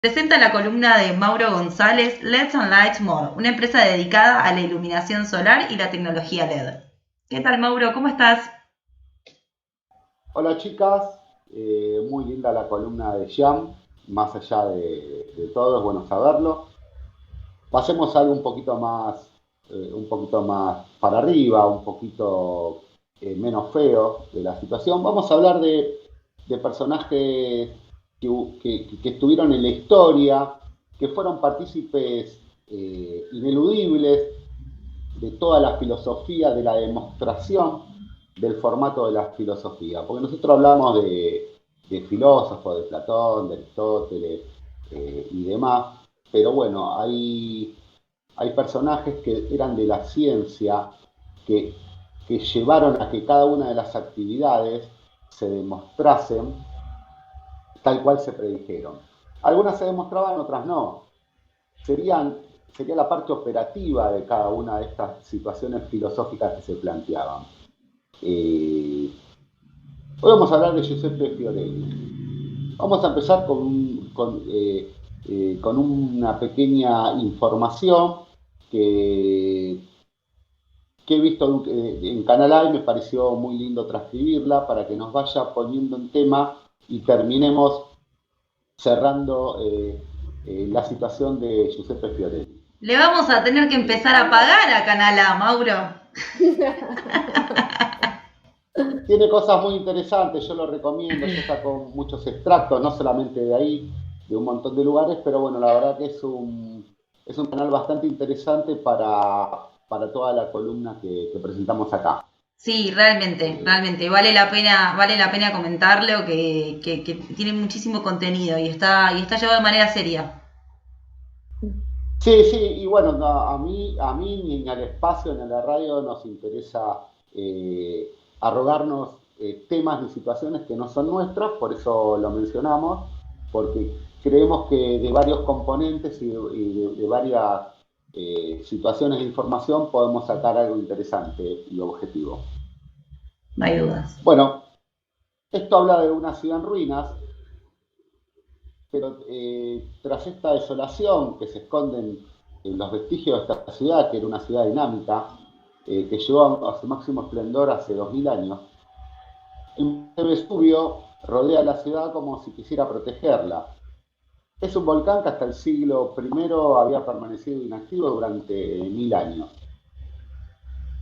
Presenta la columna de Mauro González, LEDs and Lights More, una empresa dedicada a la iluminación solar y la tecnología LED. ¿Qué tal, Mauro? ¿Cómo estás? Hola chicas, muy linda la columna de Jam, más allá de todo, es bueno saberlo. Pasemos a algo un poquito más para arriba, un poquito menos feo de la situación. Vamos a hablar de personajes que estuvieron en la historia, que fueron partícipes ineludibles de toda la filosofía, de la demostración del formato de la filosofía. Porque nosotros hablamos de filósofos, de Platón, de Aristóteles y demás, pero bueno, hay personajes que eran de la ciencia que, que llevaron a que cada una de las actividades se demostrasen tal cual se predijeron. Algunas se demostraban, otras no. Serían, sería la parte operativa de cada una de estas situaciones filosóficas que se planteaban. Eh, Hoy vamos a hablar de Giuseppe Fiorelli. Vamos a empezar con una pequeña información que, que he visto en Canal A y me pareció muy lindo transcribirla para que nos vaya poniendo en tema y terminemos cerrando la situación de Giuseppe Fiorelli. Le vamos a tener que empezar a pagar a Canal A, Mauro. Tiene cosas muy interesantes, yo lo recomiendo, yo saco muchos extractos, no solamente de ahí, de un montón de lugares, pero bueno, la verdad que es un canal bastante interesante para toda la columna que presentamos acá. Sí, realmente, Eh, realmente. Vale la pena comentarlo, que tiene muchísimo contenido y está llevado de manera seria. sí, sí, y bueno, no, a mí ni en el espacio ni en la radio nos interesa arrogarnos temas ni situaciones que no son nuestras, por eso lo mencionamos, porque creemos que de varios componentes y de varias situaciones de información podemos sacar algo interesante y objetivo. No hay dudas. Bueno, esto habla de una ciudad en ruinas, pero tras esta desolación que se esconden en los vestigios de esta ciudad, que era una ciudad dinámica, que llegó a su máximo esplendor hace 2000 años, el monte Vesubio rodea la ciudad como si quisiera protegerla. Es un volcán que hasta el siglo I había permanecido inactivo durante 1000 años.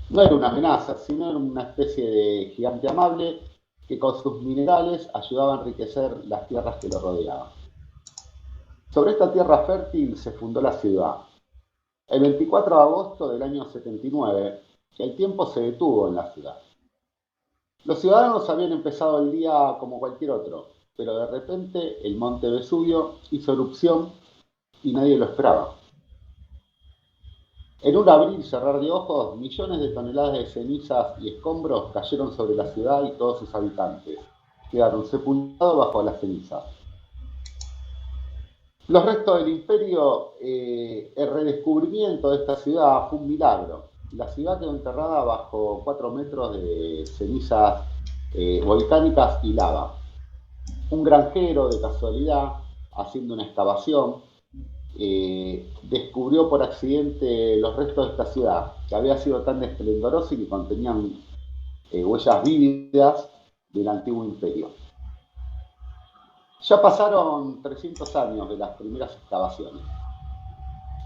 No era una amenaza, sino era una especie de gigante amable que con sus minerales ayudaba a enriquecer las tierras que lo rodeaban. Sobre esta tierra fértil se fundó la ciudad. El 24 de agosto del año 79, el tiempo se detuvo en la ciudad. Los ciudadanos habían empezado el día como cualquier otro, pero de repente el monte Vesubio hizo erupción y nadie lo esperaba. En un abrir y cerrar de ojos, millones de toneladas de cenizas y escombros cayeron sobre la ciudad y todos sus habitantes. Quedaron sepultados bajo las cenizas. Los restos del imperio, el redescubrimiento de esta ciudad fue un milagro. La ciudad quedó enterrada bajo 4 metros de cenizas volcánicas y lava. Un granjero, de casualidad, haciendo una excavación, descubrió por accidente los restos de esta ciudad, que había sido tan esplendorosa y que contenían huellas vívidas del antiguo imperio. Ya pasaron 300 años de las primeras excavaciones.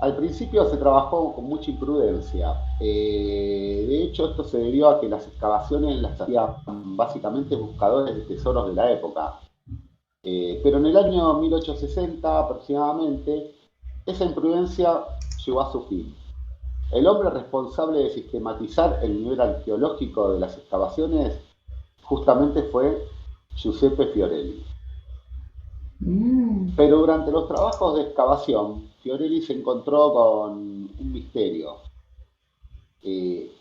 Al principio se trabajó con mucha imprudencia. De hecho, esto se debió a que las excavaciones las hacían básicamente buscadores de tesoros de la época. Pero en el año 1860 aproximadamente, esa imprudencia llegó a su fin. El hombre responsable de sistematizar el nivel arqueológico de las excavaciones justamente fue Giuseppe Fiorelli. Mm. Pero durante los trabajos de excavación, Fiorelli se encontró con un misterio. Eh,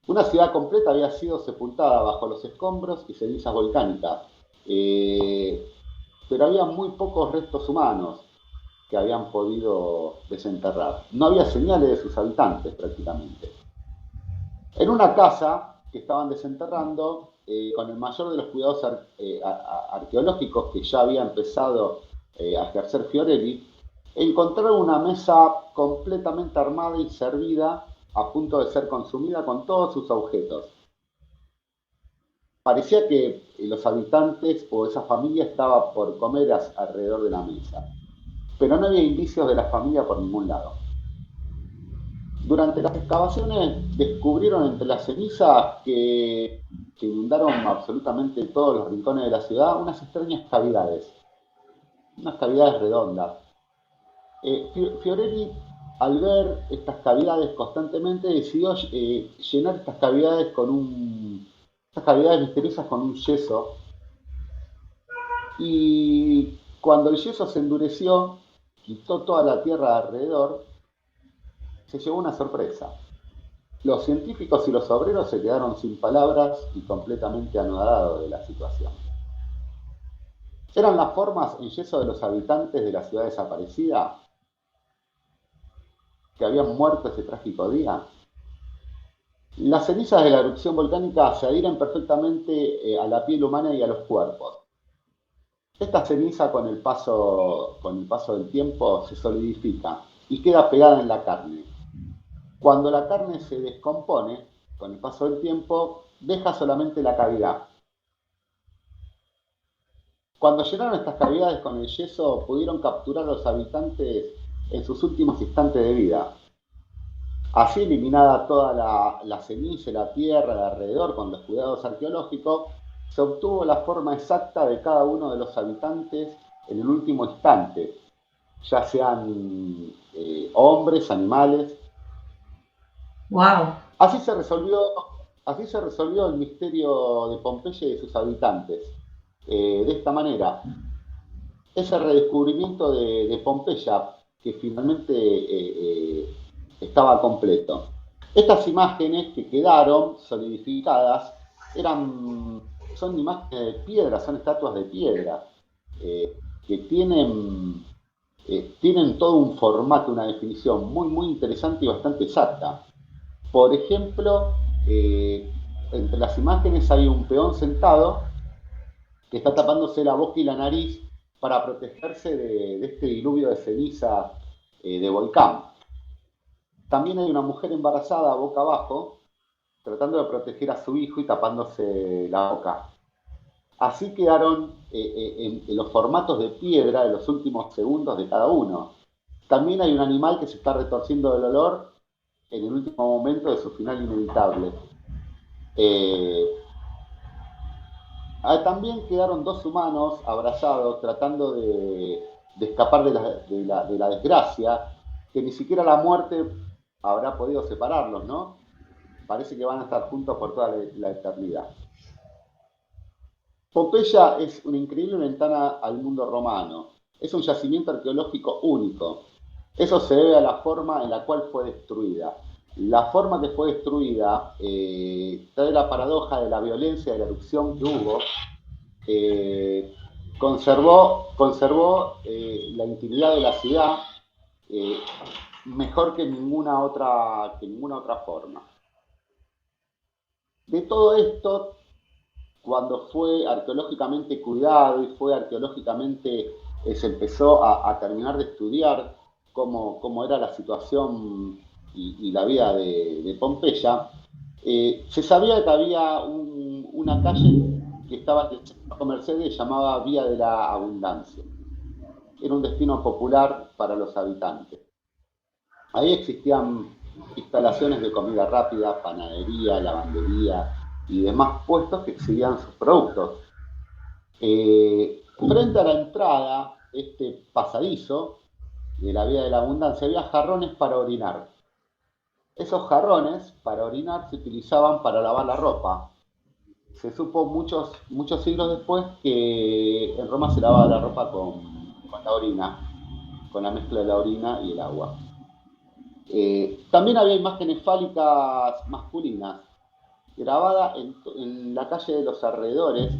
una ciudad completa había sido sepultada bajo los escombros y cenizas volcánicas, eh, pero había muy pocos restos humanos que habían podido desenterrar. No había señales de sus habitantes prácticamente. En una casa que estaban desenterrando, con el mayor de los cuidados arqueológicos que ya había empezado a ejercer Fiorelli, encontraron una mesa completamente armada y servida a punto de ser consumida con todos sus objetos. Parecía que los habitantes o esa familia estaba por comer alrededor de la mesa, pero no había indicios de la familia por ningún lado. Durante las excavaciones descubrieron entre las cenizas que inundaron absolutamente todos los rincones de la ciudad unas extrañas cavidades, unas cavidades redondas. Fiorelli, al ver estas cavidades constantemente, decidió llenar estas cavidades misteriosas con un yeso. Y cuando el yeso se endureció, quitó toda la tierra alrededor, se llevó una sorpresa. Los científicos y los obreros se quedaron sin palabras y completamente anonadados de la situación. ¿Eran las formas en yeso de los habitantes de la ciudad desaparecida que habían muerto ese trágico día? Las cenizas de la erupción volcánica se adhieren perfectamente a la piel humana y a los cuerpos. Esta ceniza con el paso del tiempo se solidifica y queda pegada en la carne. Cuando la carne se descompone, con el paso del tiempo, deja solamente la cavidad. Cuando llenaron estas cavidades con el yeso, pudieron capturar a los habitantes en sus últimos instantes de vida. Así, eliminada toda la ceniza y la tierra de alrededor con los cuidados arqueológicos, se obtuvo la forma exacta de cada uno de los habitantes en el último instante, ya sean hombres, animales. Wow. Así se resolvió, así se resolvió el misterio de Pompeya y de sus habitantes. De esta manera, ese redescubrimiento de Pompeya, que finalmente estaba completo. Estas imágenes que quedaron solidificadas son imágenes de piedra, son estatuas de piedra, que tienen todo un formato, una definición muy interesante y bastante exacta. Por ejemplo, entre las imágenes hay un peón sentado que está tapándose la boca y la nariz para protegerse de este diluvio de ceniza de volcán. También hay una mujer embarazada boca abajo, tratando de proteger a su hijo y tapándose la boca. Así quedaron en los formatos de piedra de los últimos segundos de cada uno. También hay un animal que se está retorciendo del dolor en el último momento de su final inevitable. Eh, También quedaron dos humanos abrazados tratando de escapar de la desgracia, que ni siquiera la muerte habrá podido separarlos, ¿no? Parece que van a estar juntos por toda la eternidad. Pompeya es una increíble ventana al mundo romano. Es un yacimiento arqueológico único. Eso se debe a la forma en la cual fue destruida. La forma que fue destruida trae la paradoja de la violencia de la erupción que hubo. Conservó la intimidad de la ciudad eh, mejor que ninguna otra forma. De todo esto, cuando fue arqueológicamente cuidado y fue arqueológicamente, se empezó a terminar de estudiar cómo era la situación y la vida de Pompeya, se sabía que había una calle que estaba en el centro comercial que se llamaba Vía de la Abundancia. Era un destino popular para los habitantes. Ahí existían instalaciones de comida rápida, panadería, lavandería y demás puestos que exhibían sus productos. Frente a la entrada, este pasadizo de la Vía de la Abundancia, había jarrones para orinar. Esos jarrones para orinar se utilizaban para lavar la ropa. Se supo muchos siglos después que en Roma se lavaba la ropa con la orina, con la mezcla de la orina y el agua. También había imágenes fálicas masculinas grabadas en la calle de los alrededores.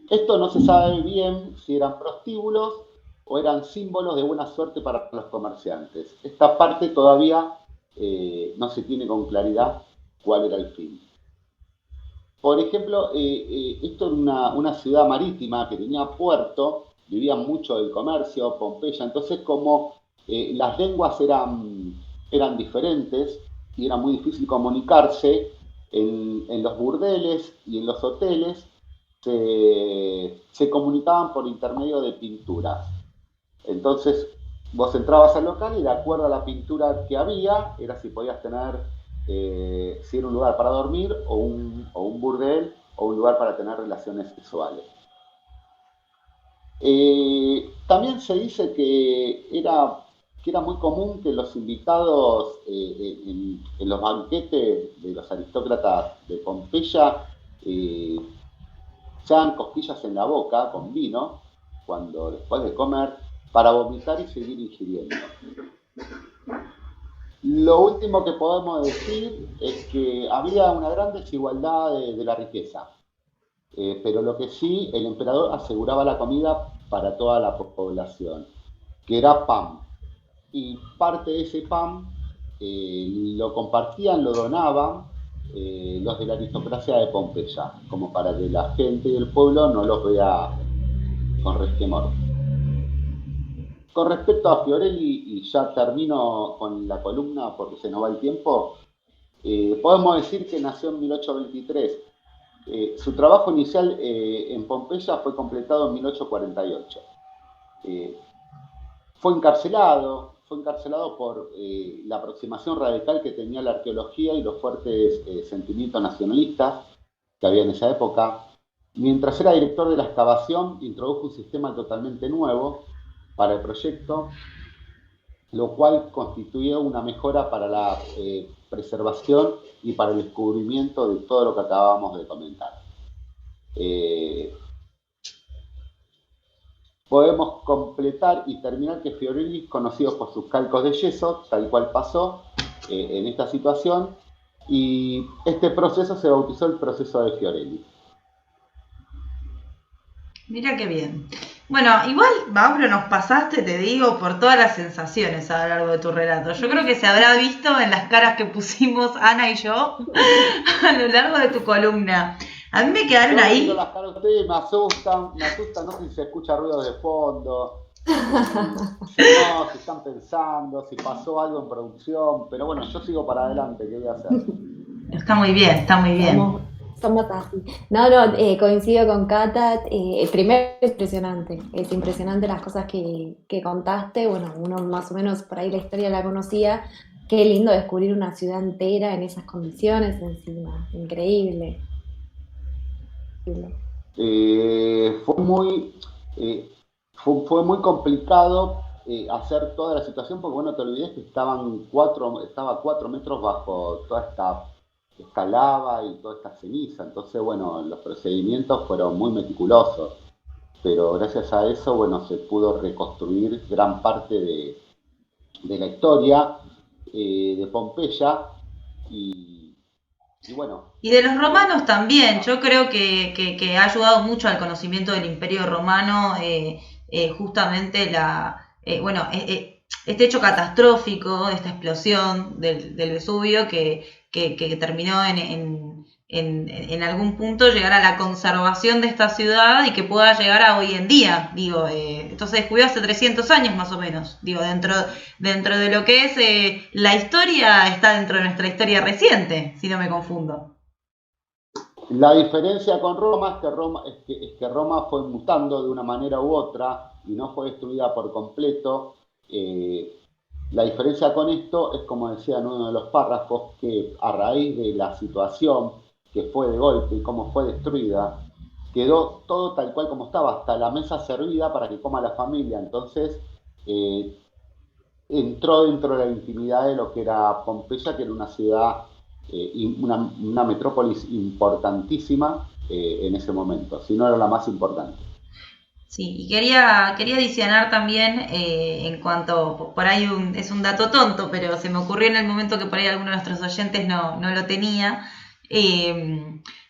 Esto no se sabe bien si eran prostíbulos o eran símbolos de buena suerte para los comerciantes. Esta parte todavía no se tiene con claridad cuál era el fin. Por ejemplo, esto era una ciudad marítima que tenía puerto vivían mucho del comercio, Pompeya, entonces como las lenguas eran diferentes y era muy difícil comunicarse, en los burdeles y en los hoteles se comunicaban por intermedio de pinturas. Entonces, vos entrabas al local y de acuerdo a la pintura que había, era si podías tener, si era un lugar para dormir o un burdel o un lugar para tener relaciones sexuales. También se dice que era muy común que los invitados en los banquetes de los aristócratas de Pompeya eh, se hagan cosquillas en la boca con vino cuando después de comer para vomitar y seguir ingiriendo. Lo último que podemos decir es que había una gran desigualdad de la riqueza. Pero lo que sí, el emperador aseguraba la comida para toda la población, que era pan. Y parte de ese pan lo compartían, lo donaban los de la aristocracia de Pompeya, como para que la gente del pueblo no los vea con resquemor. Con respecto a Fiorelli, y ya termino con la columna porque se nos va el tiempo, podemos decir que nació en 1823. Su trabajo inicial en Pompeya fue completado en 1848. Eh, fue encarcelado por la aproximación radical que tenía la arqueología y los fuertes sentimientos nacionalistas que había en esa época. Mientras era director de la excavación, introdujo un sistema totalmente nuevo para el proyecto, lo cual constituyó una mejora para la preservación y para el descubrimiento de todo lo que acabamos de comentar. Eh, Podemos completar y terminar que Fiorelli, conocido por sus calcos de yeso, tal cual pasó en esta situación, y este proceso se bautizó el proceso de Fiorelli. Mira qué bien. Bueno, igual, Mauro, nos pasaste, te digo, por todas las sensaciones a lo largo de tu relato. Yo creo que se habrá visto en las caras que pusimos Ana y yo a lo largo de tu columna. A mí me quedaron ahí. Las caras de ustedes me asustan, no sé si se escucha ruido de fondo, no, si están pensando, si pasó algo en producción, pero bueno, yo sigo para adelante, ¿qué voy a hacer? Está muy bien, está muy bien. Somos así. No, coincido con Cata. Primero es impresionante las cosas que contaste. Bueno, uno más o menos por ahí la historia la conocía. Qué lindo descubrir una ciudad entera en esas condiciones encima. Increíble. Fue muy complicado hacer toda la situación porque bueno, te olvides que estaba 4 metros bajo toda esta lava y toda esta ceniza, entonces bueno, los procedimientos fueron muy meticulosos, pero gracias a eso, bueno, se pudo reconstruir gran parte de la historia de Pompeya y bueno. Y de los romanos también, yo creo que ha ayudado mucho al conocimiento del Imperio Romano justamente este hecho catastrófico, esta explosión del Vesubio que terminó en algún punto llegar a la conservación de esta ciudad y que pueda llegar a hoy en día. Digo, esto se descubrió hace 300 años más o menos. Digo, dentro de lo que es la historia, está dentro de nuestra historia reciente, si no me confundo. La diferencia con Roma es que Roma fue mutando de una manera u otra y no fue destruida por completo. La diferencia con esto es, como decía en uno de los párrafos, que a raíz de la situación que fue de golpe y cómo fue destruida, quedó todo tal cual como estaba, hasta la mesa servida para que coma la familia. Entonces, entró dentro de la intimidad de lo que era Pompeya, que era una ciudad, una metrópolis importantísima en ese momento, si no era la más importante. Sí, y quería adicionar también en cuanto, por ahí es un dato tonto, pero se me ocurrió en el momento que por ahí alguno de nuestros oyentes no lo tenía.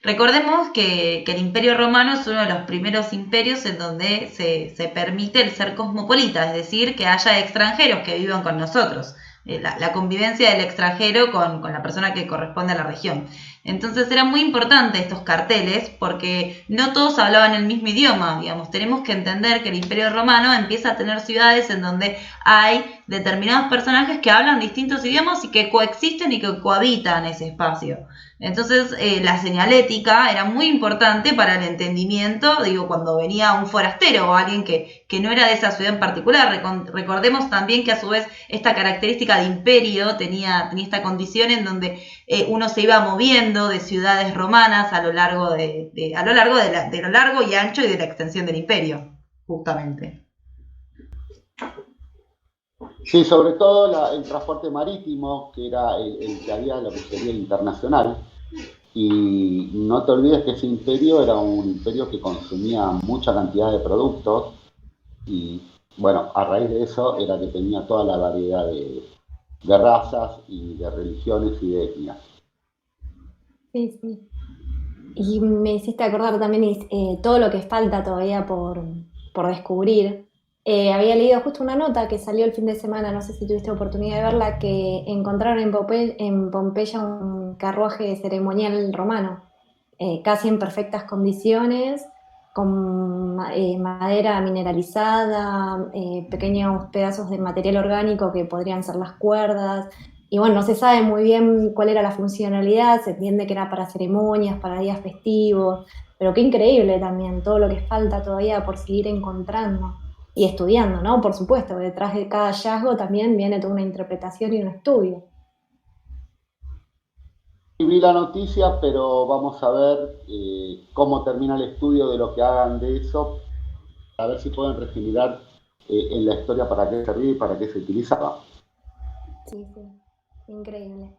Recordemos que el Imperio Romano es uno de los primeros imperios en donde se permite el ser cosmopolita, es decir, que haya extranjeros que vivan con nosotros. La convivencia del extranjero con la persona que corresponde a la región. Entonces era muy importante estos carteles porque no todos hablaban el mismo idioma, digamos. Tenemos que entender que el Imperio Romano empieza a tener ciudades en donde hay determinados personajes que hablan distintos idiomas y que coexisten y que cohabitan ese espacio. Entonces la señalética era muy importante para el entendimiento, digo, cuando venía un forastero o alguien que no era de esa ciudad en particular. Recordemos también que a su vez esta característica de imperio tenía esta condición en donde uno se iba moviendo de ciudades romanas a lo largo de lo largo y ancho y de la extensión del imperio, justamente. Sí, sobre todo el transporte marítimo, que era el que había lo que sería internacional. Y no te olvides que ese imperio era un imperio que consumía mucha cantidad de productos y bueno, a raíz de eso era que tenía toda la variedad de razas y de religiones y de etnias. Sí, sí. Y me hiciste acordar también todo lo que falta todavía por descubrir. Había leído justo una nota que salió el fin de semana, no sé si tuviste oportunidad de verla, que encontraron en Pompeya un carruaje ceremonial romano, casi en perfectas condiciones, con madera mineralizada, pequeños pedazos de material orgánico que podrían ser las cuerdas. Y bueno, no se sabe muy bien cuál era la funcionalidad, se entiende que era para ceremonias, para días festivos, pero qué increíble también todo lo que falta todavía por seguir encontrando y estudiando, ¿no? Por supuesto, detrás de cada hallazgo también viene toda una interpretación y un estudio. Y vi la noticia, pero vamos a ver cómo termina el estudio de lo que hagan de eso, a ver si pueden regenerar en la historia para qué servía y para qué se utilizaba. Sí, sí, increíble.